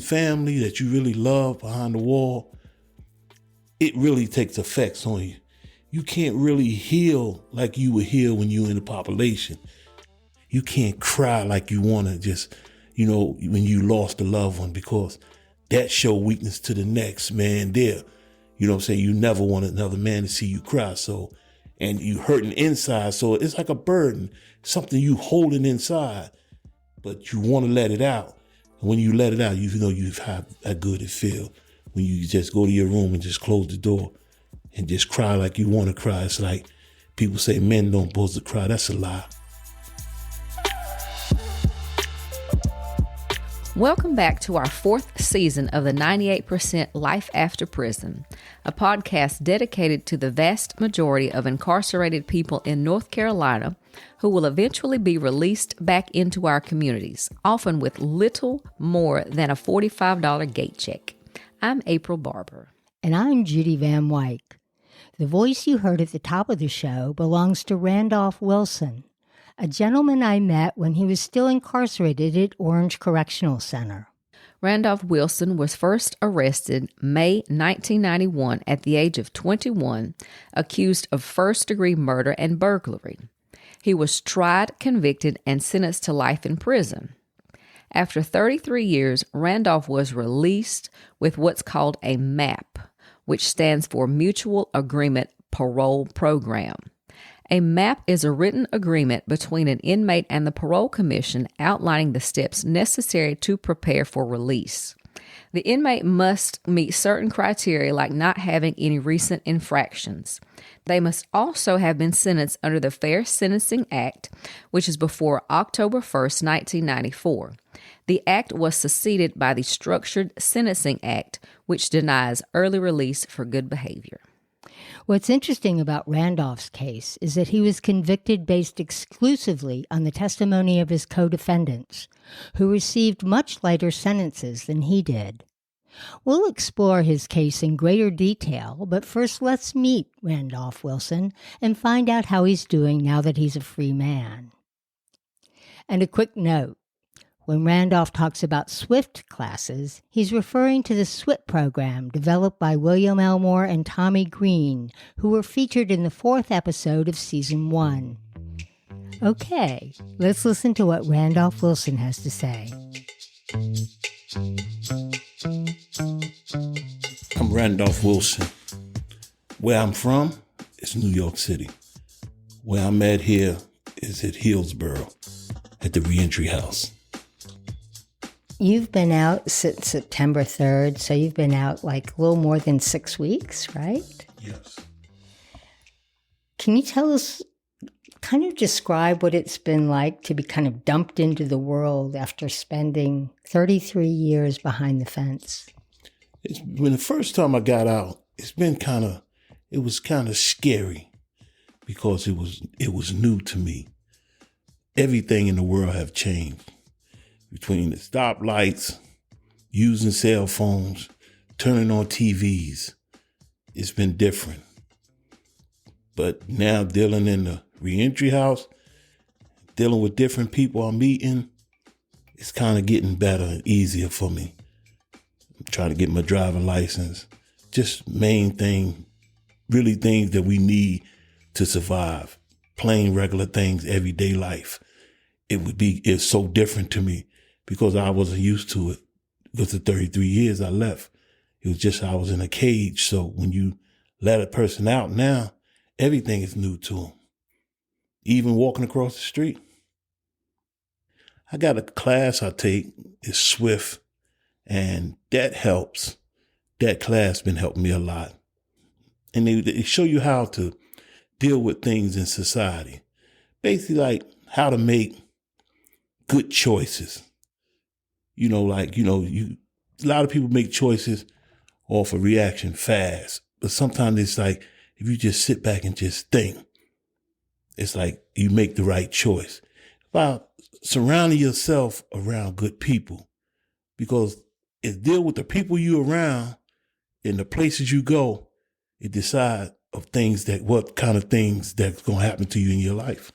family that you really love behind the wall, it really takes effects on you. You can't really heal like you would heal when you're in the population. You can't cry like you want to just, when you lost a loved one, because that show weakness to the next man there. You know what I'm saying? You never want another man to see you cry. So, and you hurting inside. So it's like a burden, something you holding inside, but you want to let it out. And when you let it out, you know how good it feels. When you just go to your room and just close the door and just cry like you want to cry. It's like people say men don't supposed to cry. That's a lie. Welcome back to our 4th season of the 98% Life After Prison, a podcast dedicated to the vast majority of incarcerated people in North Carolina who will eventually be released back into our communities, often with little more than a $45 gate check. I'm April Barber. And I'm Judy Van Wyk. The voice you heard at the top of the show belongs to Randolph Wilson, a gentleman I met when he was still incarcerated at Orange Correctional Center. Randolph Wilson was first arrested May 1991 at the age of 21, accused of first-degree murder and burglary. He was tried, convicted, and sentenced to life in prison. After 33 years, Randolph was released with what's called a MAP, which stands for Mutual Agreement Parole Program. A MAP is a written agreement between an inmate and the Parole Commission outlining the steps necessary to prepare for release. The inmate must meet certain criteria like not having any recent infractions. They must also have been sentenced under the Fair Sentencing Act, which is before October 1st, 1994. The act was succeeded by the Structured Sentencing Act, which denies early release for good behavior. What's interesting about Randolph's case is that he was convicted based exclusively on the testimony of his co-defendants, who received much lighter sentences than he did. We'll explore his case in greater detail, but first let's meet Randolph Wilson and find out how he's doing now that he's a free man. And a quick note. When Randolph talks about SWIFT classes, he's referring to the SWIFT program developed by William Elmore and Tommy Green, who were featured in the 4th episode of Season 1. Okay, let's listen to what Randolph Wilson has to say. I'm Randolph Wilson. Where I'm from is New York City. Where I'm at here is at Hillsborough, at the reentry house. You've been out since September 3rd, so you've been out like a little more than 6 weeks, right? Yes. Can you tell us, kind of describe what it's been like to be kind of dumped into the world after spending 33 years behind the fence? When the first time I got out, it was kind of scary because it was new to me. Everything in the world have changed. Between the stoplights, using cell phones, turning on TVs, it's been different. But now dealing in the reentry house, dealing with different people I'm meeting, it's kind of getting better and easier for me. I'm trying to get my driving license. Just main thing, really things that we need to survive. Plain regular things, everyday life. It's so different to me because I wasn't used to it. With the 33 years I left, it was just I was in a cage. So when you let a person out now, everything is new to them. Even walking across the street. I got a class I take, it's SWIFT, and that helps. That class been helping me a lot. And they show you how to deal with things in society. Basically like how to make good choices. A lot of people make choices off a reaction fast. But sometimes it's like, if you just sit back and just think, it's like you make the right choice. About surrounding yourself around good people. Because it deal with the people you around and the places you go, it decide what kind of things that's going to happen to you in your life.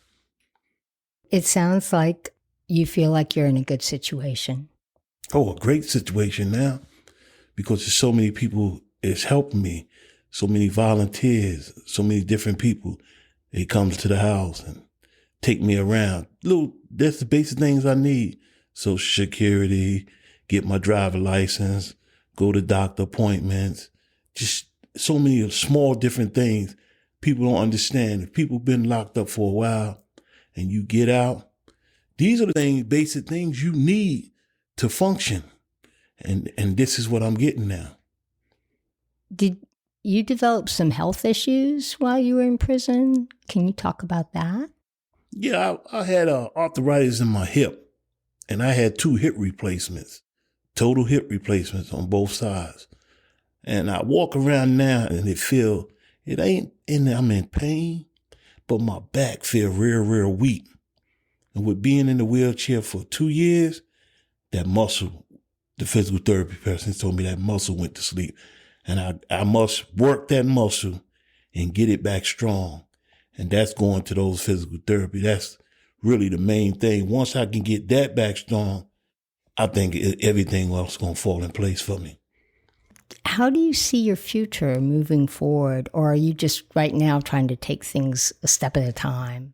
It sounds like you feel like you're in a good situation. Oh, a great situation now, because there's so many people it's helping me, so many volunteers, so many different people. They come to the house and take me around. That's the basic things I need. Social Security, get my driver license, go to doctor appointments, just so many small different things people don't understand. If people been locked up for a while and you get out, these are the things, basic things you need to function. And this is what I'm getting now. Did you develop some health issues while you were in prison? Can you talk about that? Yeah, I had arthritis in my hip, and I had 2 hip replacements, total hip replacements on both sides. And I walk around now and I'm in pain, but my back feel real weak. And with being in the wheelchair for 2 years, that muscle, the physical therapy person told me that muscle went to sleep. And I must work that muscle and get it back strong. And that's going to those physical therapy. That's really the main thing. Once I can get that back strong, I think everything else is going to fall in place for me. How do you see your future moving forward? Or are you just right now trying to take things a step at a time?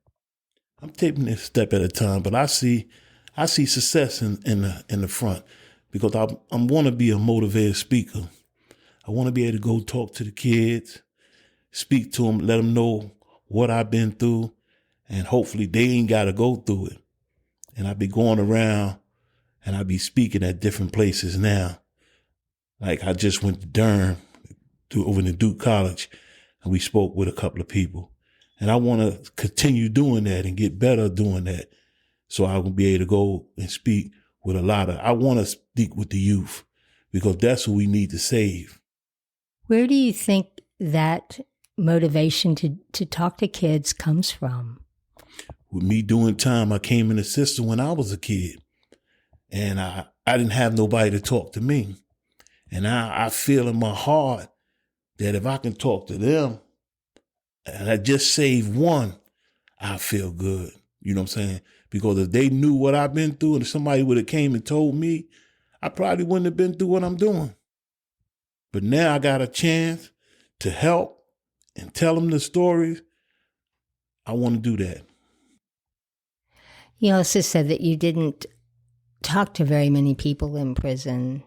I'm taking it a step at a time, but I see success in the front, because I want to be a motivated speaker. I want to be able to go talk to the kids, speak to them, let them know what I've been through, and hopefully they ain't got to go through it. And I be going around and I be speaking at different places now. Like I just went to Durham, over to Duke College, and we spoke with a couple of people. And I want to continue doing that and get better doing that, so I will be able to go and speak with I want to speak with the youth, because that's who we need to save. Where do you think that motivation to talk to kids comes from? With me doing time, I came in the system when I was a kid, and I didn't have nobody to talk to me. And I feel in my heart that if I can talk to them and I just save one, I feel good. You know what I'm saying? Because if they knew what I've been through and if somebody would have came and told me, I probably wouldn't have been through what I'm doing. But now I got a chance to help and tell them the stories. I want to do that. You also said that you didn't talk to very many people in prison.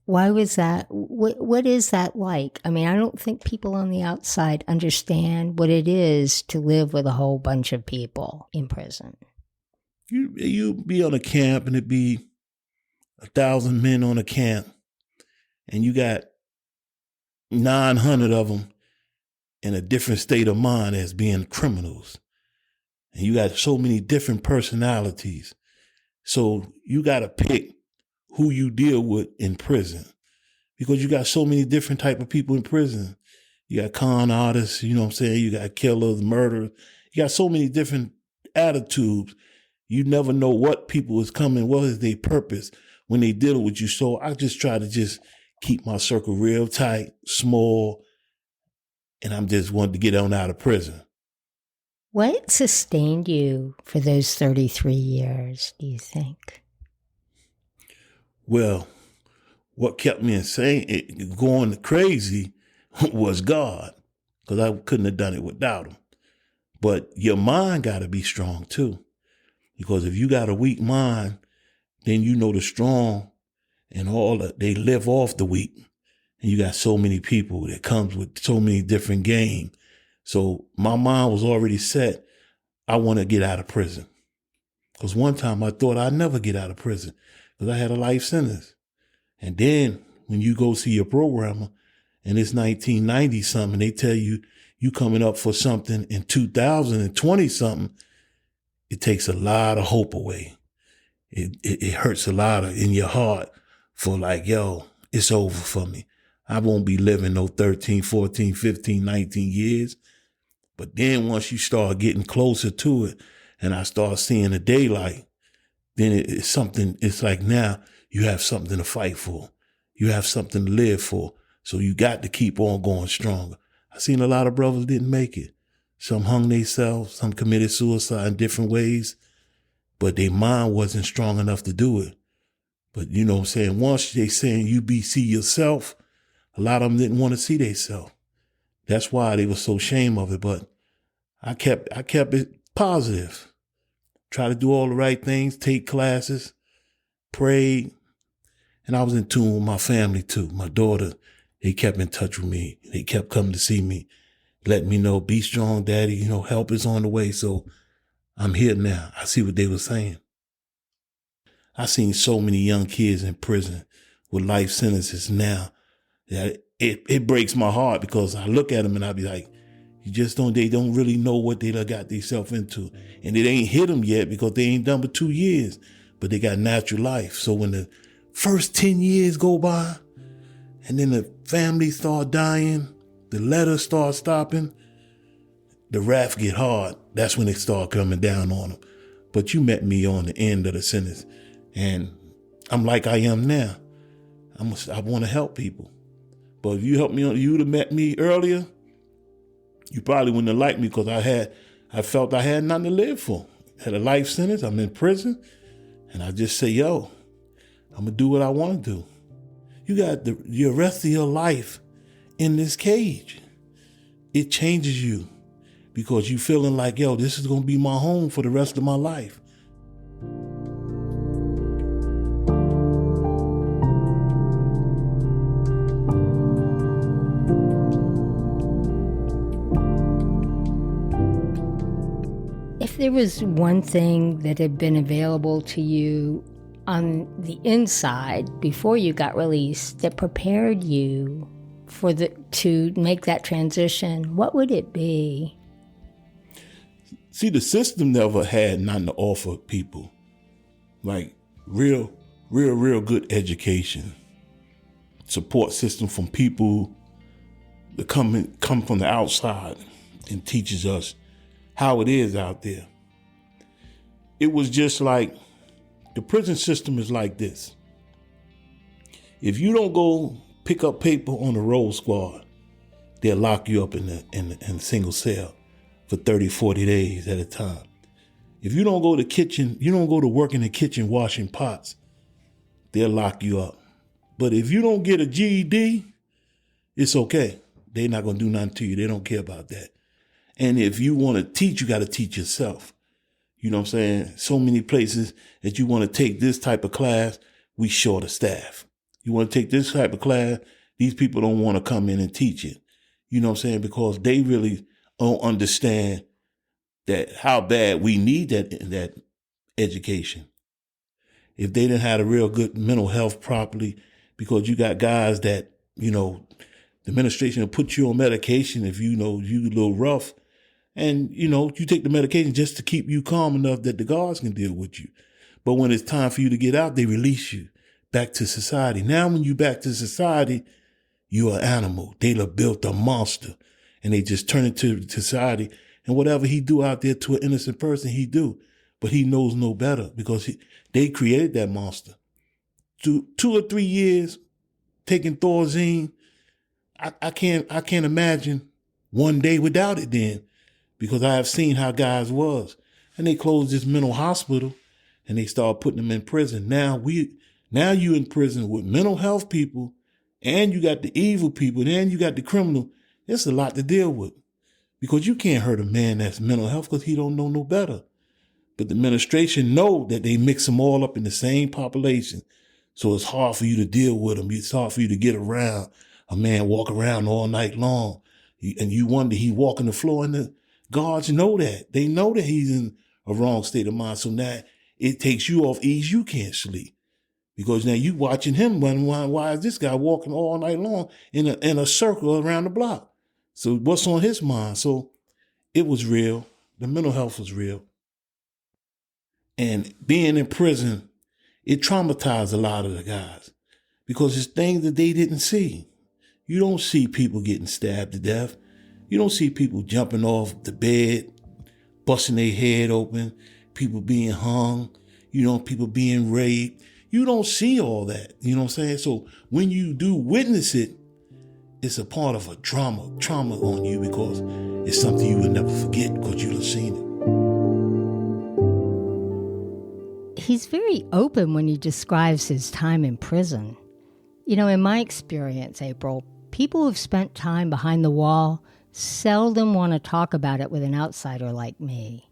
Why was that? What is that like? I mean, I don't think people on the outside understand what it is to live with a whole bunch of people in prison. You be on a camp and it'd be 1,000 men on a camp, and you got 900 of them in a different state of mind as being criminals. And you got so many different personalities. So you got to pick who you deal with in prison, because you got so many different type of people in prison. You got con artists, you know what I'm saying? You got killers, murderers. You got so many different attitudes. You never know what people is coming, what is their purpose when they deal with you. So I just try to just keep my circle real tight, small, and I'm just wanting to get on out of prison. What sustained you for those 33 years, do you think? Well, what kept me insane, going crazy, was God, because I couldn't have done it without him. But your mind got to be strong too, because if you got a weak mind, then you know the strong and they live off the weak. And you got so many people that comes with so many different game. So my mind was already set. I want to get out of prison. Because one time I thought I'd never get out of prison because I had a life sentence. And then when you go see your programmer and it's 1990 something, they tell you coming up for something in 2020 something, it takes a lot of hope away. It hurts a lot in your heart for like, yo, it's over for me. I won't be living no 13, 14, 15, 19 years. But then once you start getting closer to it and I start seeing the daylight, then it's something, it's like now you have something to fight for. You have something to live for. So you got to keep on going stronger. I seen a lot of brothers didn't make it. Some hung themselves, some committed suicide in different ways, but their mind wasn't strong enough to do it. But you know what I'm saying? Once they saying you see yourself, a lot of them didn't want to see themselves. That's why they were so ashamed of it. But I kept it positive. Try to do all the right things, take classes, prayed. And I was in tune with my family too. My daughter, they kept in touch with me. They kept coming to see me, letting me know, be strong, Daddy. You know, help is on the way. So I'm here now. I see what they were saying. I seen so many young kids in prison with life sentences now that it breaks my heart, because I look at them and I be like, they don't really know what they done got themselves into. And it ain't hit them yet because they ain't done but 2 years, but they got natural life. So when the first 10 years go by and then the family start dying, the letters start stopping, the wrath get hard. That's when they start coming down on them. But you met me on the end of the sentence, and I'm like I am now. I want to help people. But if you helped me you would have met me earlier, you probably wouldn't have liked me, because I felt I had nothing to live for. Had a life sentence, I'm in prison, and I just say, yo, I'm gonna do what I want to do. You got your rest of your life in this cage. It changes you, because you feeling like, yo, this is gonna be my home for the rest of my life. If there was one thing that had been available to you on the inside before you got released that prepared you to make that transition, what would it be? See, the system never had nothing to offer people, like real good education, support system from people that come from the outside and teaches us how it is out there. It was just like, the prison system is like this. If you don't go pick up paper on the roll squad, they'll lock you up in a single cell for 30, 40 days at a time. If you don't go to work in the kitchen washing pots, they'll lock you up. But if you don't get a GED, it's okay. They're not going to do nothing to you. They don't care about that. And if you want to teach, you got to teach yourself. You know what I'm saying? So many places that you want to take this type of class, we short of staff. You want to take this type of class, these people don't want to come in and teach it. You know what I'm saying? Because they really don't understand that how bad we need that education. If they didn't have a real good mental health properly, because you got guys that, you know, the administration will put you on medication if you know you a little rough. And, you know, you take the medication just to keep you calm enough that the guards can deal with you. But when it's time for you to get out, they release you back to society. Now, when you back to society, you're an animal. They done built a monster, and they just turn it to society. And whatever he do out there to an innocent person, he do. But he knows no better, because they created that monster. 2 or 3 years taking Thorazine, I can't imagine one day without it then. Because I have seen how guys was. And they closed this mental hospital and they started putting them in prison. Now you in prison with mental health people, and you got the evil people, and you got the criminal. It's a lot to deal with. Because you can't hurt a man that's mental health, because he don't know no better. But the administration know that they mix them all up in the same population. So it's hard for you to deal with them. It's hard for you to get around. A man walk around all night long, and you wonder, he walking the floor, and the guards know that. They know that he's in a wrong state of mind. So now it takes you off ease. You can't sleep, because now you watching him wondering, why is this guy walking all night long in a circle around the block? So what's on his mind? So it was real. The mental health was real. And being in prison, it traumatized a lot of the guys, because it's things that they didn't see. You don't see people getting stabbed to death. You don't see people jumping off the bed, busting their head open, people being hung, people being raped. You don't see all that, you know what I'm saying? So when you do witness it, it's a part of a trauma on you, because it's something you will never forget, because you've seen it. he's very open when he describes his time in prison. You know, in my experience, April, people who've spent time behind the wall seldom want to talk about it with an outsider like me.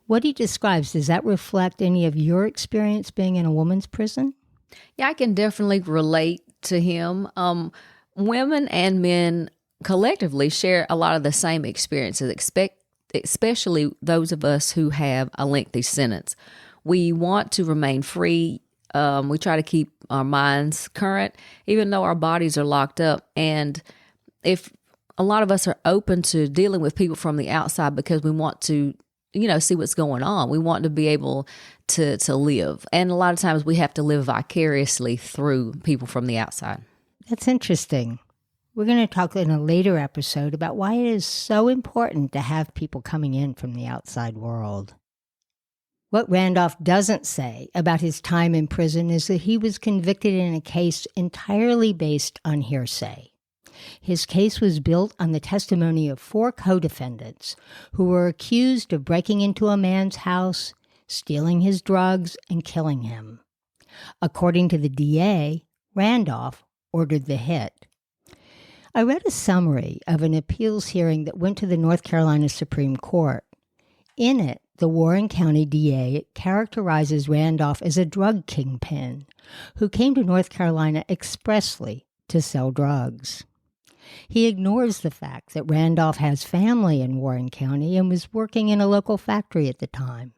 What he describes, does that reflect any of your experience being in a woman's prison? Yeah, I can definitely relate to him. Women and men collectively share a lot of the same experiences, especially those of us who have a lengthy sentence. We want to remain free. We try to keep our minds current, even though our bodies are locked up. And if a lot of us are open to dealing with people from the outside because we want to, see what's going on. We want to be able to live. And a lot of times we have to live vicariously through people from the outside. That's interesting. We're going to talk in a later episode about why it is so important to have people coming in from the outside world. What Randolph doesn't say about his time in prison is that he was convicted in a case entirely based on hearsay. His case was built on the testimony of 4 co-defendants who were accused of breaking into a man's house, stealing his drugs, and killing him. According to the DA, Randolph ordered the hit. I read a summary of an appeals hearing that went to the North Carolina Supreme Court. In it, the Warren County DA characterizes Randolph as a drug kingpin who came to North Carolina expressly to sell drugs. He ignores the fact that Randolph has family in Warren County and was working in a local factory at the time.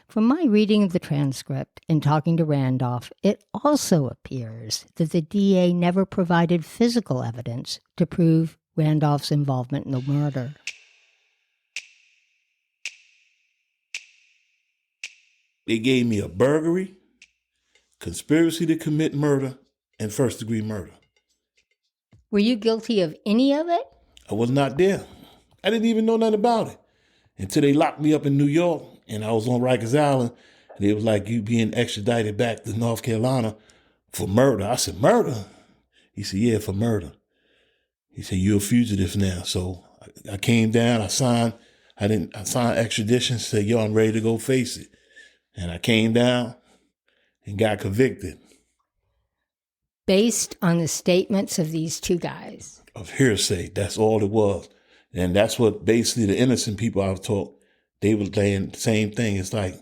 From my reading of the transcript and talking to Randolph, it also appears that the DA never provided physical evidence to prove Randolph's involvement in the murder. They gave me a burglary, conspiracy to commit murder, and first-degree murder. Were you guilty of any of it? I was not there. I didn't even know nothing about it until they locked me up in New York, and I was on Rikers Island, and it was like, you being extradited back to North Carolina for murder. I said, murder? He said, yeah, for murder. He said, you're a fugitive now. So I came down, I signed extradition, said, yo, I'm ready to go face it. And I came down and got convicted. Based on the statements of these 2 guys? Of hearsay, that's all it was. And that's what basically the innocent people I've talked, they were saying the same thing. It's like,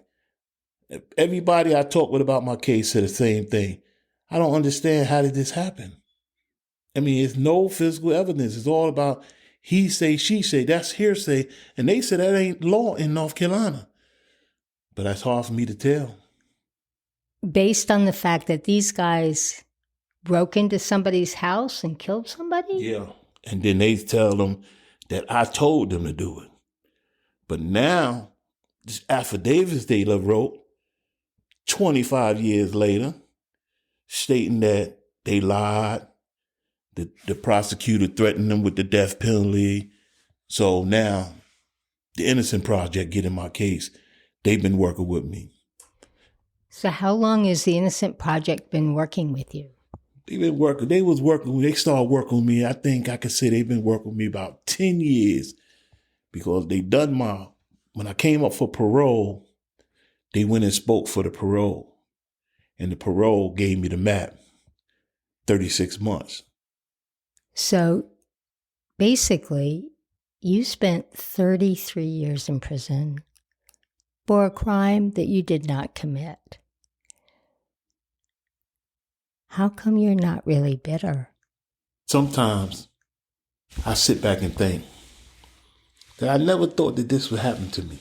everybody I talked with about my case said the same thing. I don't understand, how did this happen? I mean, it's no physical evidence. It's all about he say, she say. That's hearsay. And they said that ain't law in North Carolina. But that's hard for me to tell. Based on the fact that these guys broke into somebody's house and killed somebody? Yeah. And then they tell them that I told them to do it. But now, this affidavits they wrote 25 years later, stating that they lied, that the prosecutor threatened them with the death penalty. So now, the Innocent Project getting my case. They've been working with me. So how long has the Innocent Project been working with you? They've been working. They started working with me. I think I could say they've been working with me about 10 years because they done when I came up for parole, they went and spoke for the parole. And the parole gave me the map, 36 months. So basically, you spent 33 years in prison for a crime that you did not commit. How come you're not really bitter? Sometimes I sit back and think that I never thought that this would happen to me.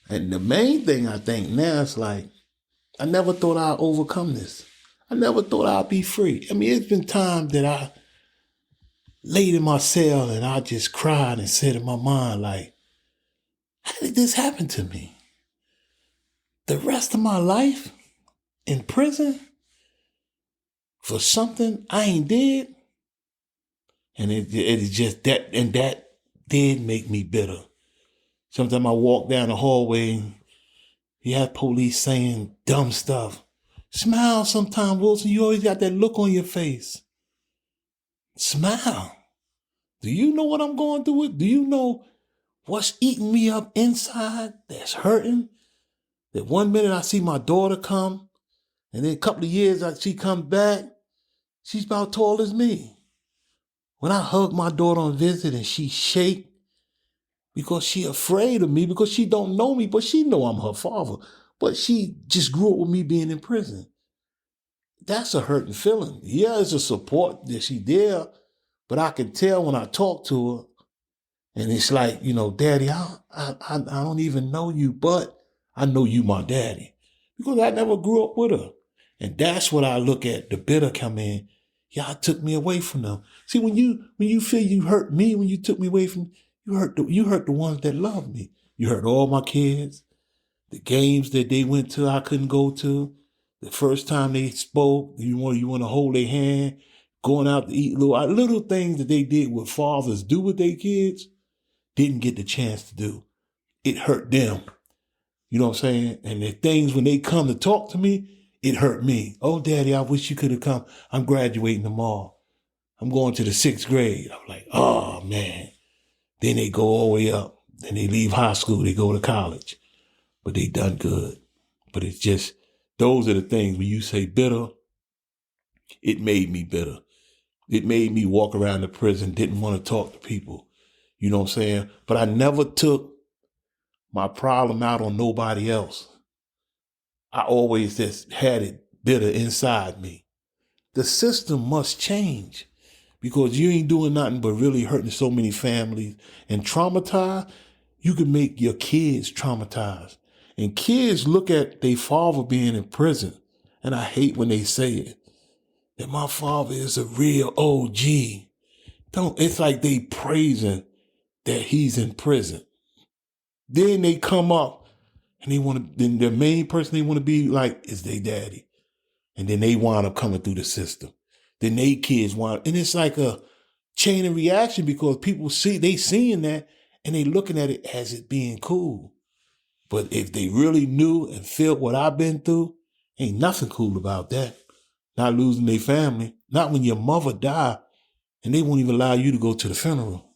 And the main thing I think now is like, I never thought I'd overcome this. I never thought I'd be free. I mean, it's been times that I laid in my cell and I just cried and said in my mind, like, how did this happen to me? The rest of my life in prison for something I ain't did? And it is just that, and that did make me bitter. Sometimes I walk down the hallway and you have police saying dumb stuff. Smile sometime, Wilson. You always got that look on your face. Smile. Do you know what I'm going through? Do you know what's eating me up inside that's hurting? That one minute I see my daughter come, and then a couple of years she comes back, she's about tall as me. When I hug my daughter on visit and she shake because she afraid of me, because she don't know me, but she know I'm her father. But she just grew up with me being in prison. That's a hurting feeling. Yeah, it's a support that she there, but I can tell when I talk to her, and it's like, Daddy, I don't even know you, but I know you my daddy. Because I never grew up with her. And that's what I look at. The bitter come in. Y'all took me away from them. See, when you feel you hurt me, when you took me away from, you hurt the ones that love me. You hurt all my kids. The games that they went to, I couldn't go to. The first time they spoke, you want to hold their hand, going out to eat little things that they did with fathers do with their kids, didn't get the chance to do. It hurt them. You know what I'm saying? And the things when they come to talk to me, it hurt me. Oh, Daddy, I wish you could have come. I'm graduating tomorrow. I'm going to the 6th grade. I'm like, oh, man. Then they go all the way up. Then they leave high school. They go to college. But they done good. But it's just, those are the things when you say bitter, it made me bitter. It made me walk around the prison, didn't want to talk to people. You know what I'm saying? But I never took my problem out on nobody else. I always just had it bitter inside me. The system must change because you ain't doing nothing but really hurting so many families and traumatized. You can make your kids traumatized. And kids look at their father being in prison. And I hate when they say it. That my father is a real OG. It's like they praising that he's in prison. Then they come up and then the main person they want to be like is their daddy. And then they wind up coming through the system. Then they kids and it's like a chain of reaction because people seeing that and they looking at it as it being cool. But if they really knew and felt what I've been through, ain't nothing cool about that. Not losing their family. Not when your mother died and they won't even allow you to go to the funeral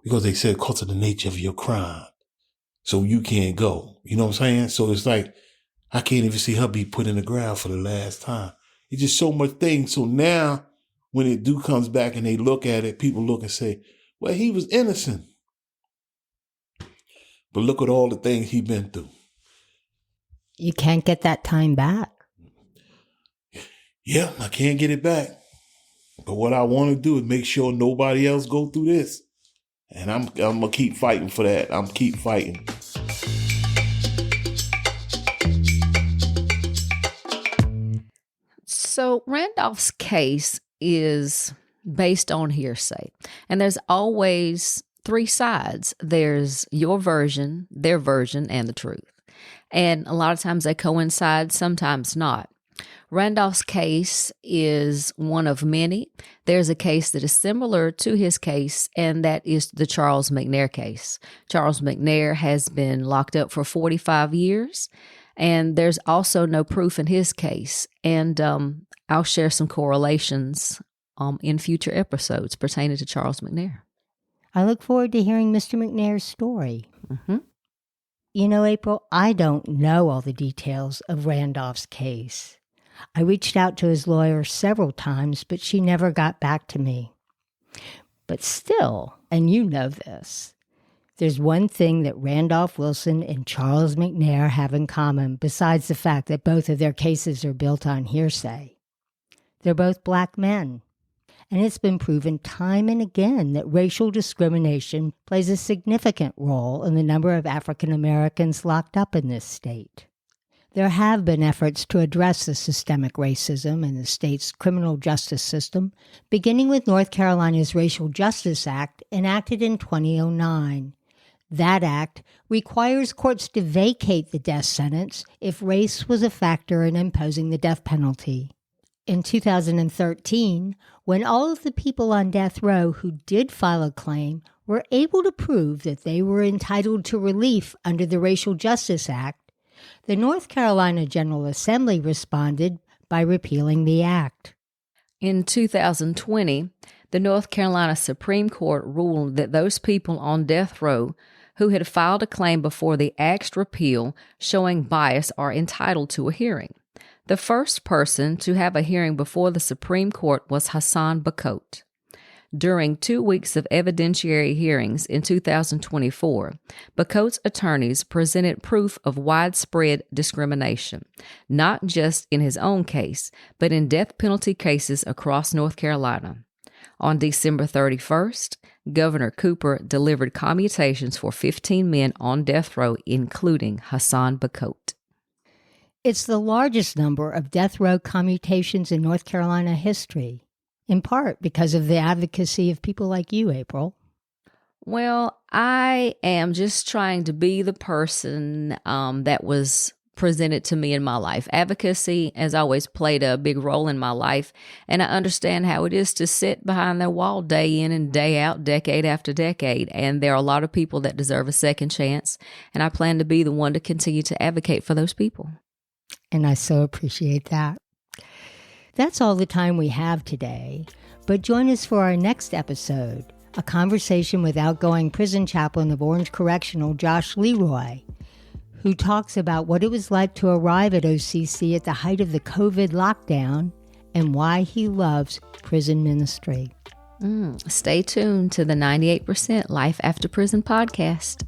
because they said because of the nature of your crime. So you can't go. You know what I'm saying? So it's like, I can't even see her be put in the ground for the last time. It's just so much things. So now when it comes back and they look at it, people look and say, well, he was innocent. But look at all the things he's been through. You can't get that time back. Yeah, I can't get it back. But what I want to do is make sure nobody else go through this. And I'm going to keep fighting for that. I'm keep fighting. So Randolph's case is based on hearsay. And there's always 3 sides. There's your version, their version, and the truth. And a lot of times they coincide, sometimes not. Randolph's case is one of many. There's a case that is similar to his case, and that is the Charles McNair case. Charles McNair has been locked up for 45 years, and there's also no proof in his case. And I'll share some correlations in future episodes pertaining to Charles McNair. I look forward to hearing Mr. McNair's story. Mm-hmm. You know, April, I don't know all the details of Randolph's case. I reached out to his lawyer several times, but she never got back to me. But still, and you know this, there's one thing that Randolph Wilson and Charles McNair have in common besides the fact that both of their cases are built on hearsay. They're both Black men. And it's been proven time and again that racial discrimination plays a significant role in the number of African Americans locked up in this state. There have been efforts to address the systemic racism in the state's criminal justice system, beginning with North Carolina's Racial Justice Act, enacted in 2009. That act requires courts to vacate the death sentence if race was a factor in imposing the death penalty. In 2013, when all of the people on death row who did file a claim were able to prove that they were entitled to relief under the Racial Justice Act, the North Carolina General Assembly responded by repealing the act. In 2020, the North Carolina Supreme Court ruled that those people on death row who had filed a claim before the Act's repeal showing bias are entitled to a hearing. The first person to have a hearing before the Supreme Court was Hassan Bacote. During 2 weeks of evidentiary hearings in 2024, Bacote's attorneys presented proof of widespread discrimination, not just in his own case, but in death penalty cases across North Carolina. On December 31st, Governor Cooper delivered commutations for 15 men on death row, including Hassan Bacote. It's the largest number of death row commutations in North Carolina history, in part because of the advocacy of people like you, April. Well, I am just trying to be the person that was presented to me in my life. Advocacy has always played a big role in my life, and I understand how it is to sit behind their wall day in and day out, decade after decade, and there are a lot of people that deserve a second chance, and I plan to be the one to continue to advocate for those people. And I so appreciate that. That's all the time we have today, but join us for our next episode, a conversation with outgoing prison chaplain of Orange Correctional, Josh Leroy, who talks about what it was like to arrive at OCC at the height of the COVID lockdown and why he loves prison ministry. Stay tuned to the 98% Life After Prison podcast.